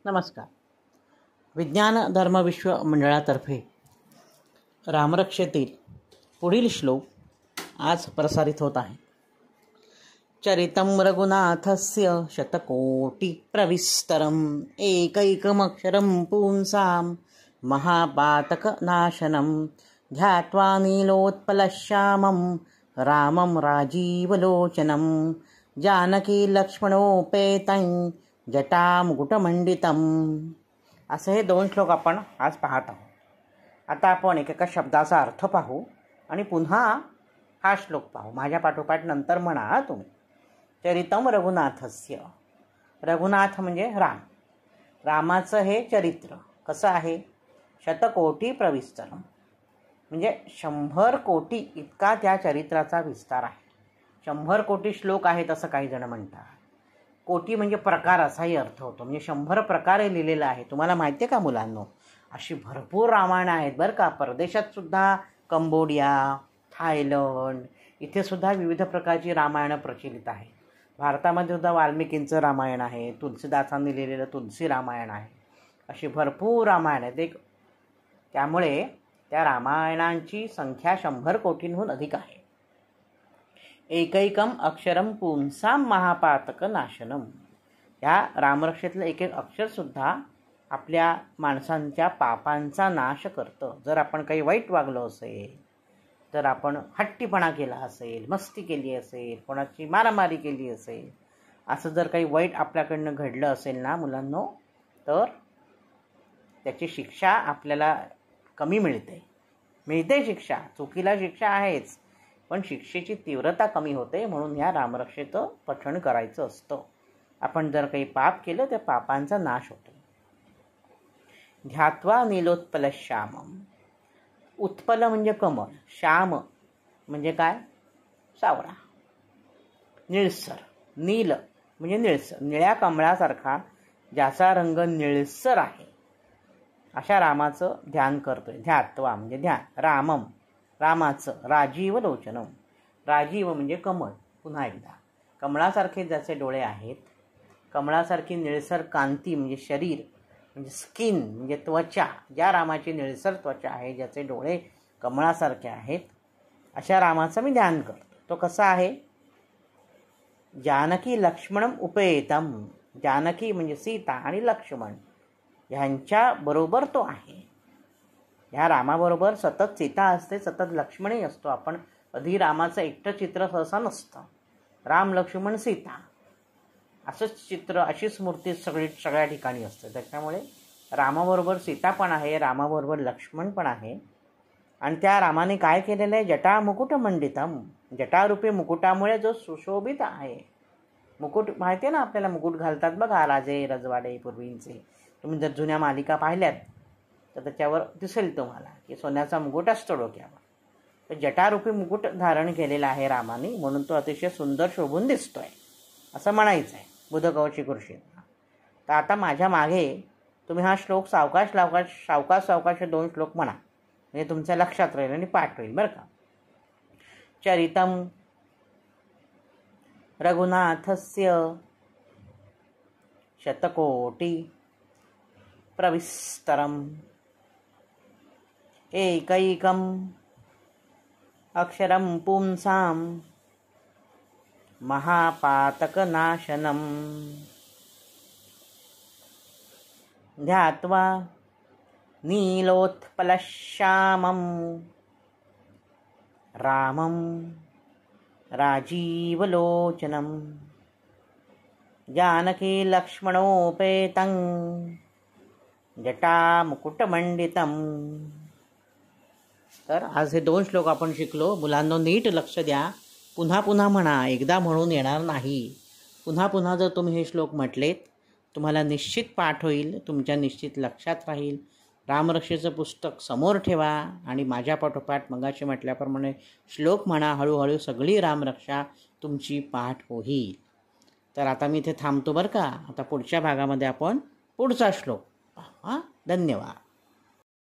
नमस्कार. विज्ञान धर्म विश्व मंडळातर्फे रामरक्षेतील पुढील श्लोक आज प्रसारित होत आहे. चरितं रघुनाथस्य शतकोटी प्रविस्तरम् एकैकमक्षरं पुंसां महापातकनाशनं ध्यात्वा नीलोत्पलश्यामं रामं राजीवलोचनं जानकी लक्ष्मणोपेतं जटामुकुटमंडितम. असे हे 2 श्लोक आपण आज पाहत आहोत. आता आपण एकेका शब्दाचा अर्थ पाहू आणि पुन्हा हा श्लोक पाहू. माझ्या पाठोपाठ नंतर म्हणा तुम्ही. चरितम रघुनाथस्य. रघुनाथ म्हणजे राम. रामाचं हे चरित्र कसं आहे? शतकोटी प्रविस्तरम म्हणजे 100 कोटी इतका त्या चरित्राचा विस्तार आहे. 100 कोटी श्लोक आहेत असं काही जण म्हणतात. कोटी म्हणजे प्रकार असाही अर्थ होतो. म्हणजे 100 प्रकारे लिहिलेलं आहे. तुम्हाला माहिती आहे का मुलांनो, अशी भरपूर रामायणं आहेत बरं का. परदेशात सुद्धा कंबोडिया, थायलंड इथे सुद्धा विविध प्रकारची रामायणं प्रचलित आहेत. भारतामध्ये सुद्धा वाल्मिकींचं रामायण आहे, तुलसीदासांनी लिहिलेलं तुलसी रामायण आहे. अशी भरपूर रामायण आहेत. त्यामुळे त्या रामायणांची संख्या 100 कोटींहून अधिक आहे. एकैकम अक्षरम पुंसां महापातक नाशनम. या रामरक्षेतलं एक एक अक्षरसुद्धा आपल्या माणसांच्या पापांचा नाश करतं. जर आपण काही वाईट वागलो असेल, जर आपण हट्टीपणा केला असेल, मस्ती केली असेल, कोणाची मारामारी केली असेल, असं जर काही वाईट आपल्याकडनं घडलं असेल ना मुलांनो, तर त्याची शिक्षा आपल्याला कमी मिळते शिक्षा. चुकीला शिक्षा आहेच, पण शिक्षेची तीव्रता कमी होते. म्हणून ह्या रामरक्षेचं पठण करायचं असतं. आपण जर काही पाप केलं त्या पापांचा नाश होतो. ध्यात्वा नीलोत्पलश्यामम. उत्पल म्हणजे कमळ, श्याम म्हणजे काय? सावळा, निळसर. नील म्हणजे निळसर, निळ्या कमळासारखा ज्याचा रंग निळसर आहे, अशा रामाचं ध्यान करतोय. ध्यात्वा म्हणजे ध्यान. रामम रामाचं. राजीव लोचनम. राजीव म्हणजे कमळ. पुन्हा एकदा, कमळासारखे ज्याचे डोळे आहेत, कमळासारखी निळसर कांती म्हणजे शरीर, म्हणजे स्किन म्हणजे त्वचा. ज्या रामाची निळसर त्वचा आहे, ज्याचे डोळे कमळासारखे आहेत, अशा रामाचं मी ध्यान करतो. तो कसा आहे? जानकी लक्ष्मणम उपेतम. जानकी म्हणजे सीता आणि लक्ष्मण ह्यांच्या बरोबर तो आहे. ह्या रामाबरोबर सतत सीता असते, सतत लक्ष्मणही असतो. आपण कधी रामाचं एकटं चित्र सहसा नसतं. राम, लक्ष्मण, सीता असंच चित्र, अशीच मूर्ती सगळ्या ठिकाणी असते. त्याच्यामुळे रामाबरोबर सीता पण आहे, रामाबरोबर लक्ष्मण पण आहे. आणि त्या रामाने काय केलेलं आहे? जटा मुकुट मंडितम. जटारूपी मुकुटामुळे जो सुशोभित आहे. मुकुट माहिती आहे ना आपल्याला, मुकुट घालतात बघा राजे रजवाडे पूर्वींचे. तुम्ही जर जुन्या मालिका पाहिल्यात तर त्याच्यावर दिसेल तुम्हाला की सोन्याचा मुकुट असतो डोक्यावर. तर जटारूपी मुकुट धारण केलेला आहे रामाने, म्हणून तो अतिशय सुंदर शोभून दिसतोय असं म्हणायचं आहे बुधकवची कृषीला. तर आता माझ्या मागे तुम्ही हा श्लोक सावकाश 2 श्लोक म्हणा, म्हणजे तुमच्या लक्षात राहील आणि पाठ होईल बरं का. चरितं रघुनाथस्य शतकोटी प्रविस्तरम् एकैकम अक्षरं पुंसां महापातकनाशनं ध्यात्वा नीलोत्पलश्यामं रामं राजीवलोचनं जानकी लक्ष्मणोपेतं जटामुकुटमंडितम. तर आज हे 2 श्लोक आपण शिकलो. मुलांनो नीट लक्ष द्या. पुन्हा म्हणा. एकदा म्हणून येणार नाही. पुन्हा जर तुम्ही हे श्लोक म्हटलेत, तुम्हाला निश्चित पाठ होईल, तुमच्या निश्चित लक्षात राहील. रामरक्षेचं पुस्तक समोर ठेवा आणि माझ्या पाठोपाठ मगाशी म्हटल्याप्रमाणे श्लोक म्हणा. हळूहळू सगळी रामरक्षा तुमची पाठ होईल. तर आता मी इथे थांबतो बरं का. आता पुढच्या भागामध्ये आपण पुढचा श्लोक. धन्यवाद.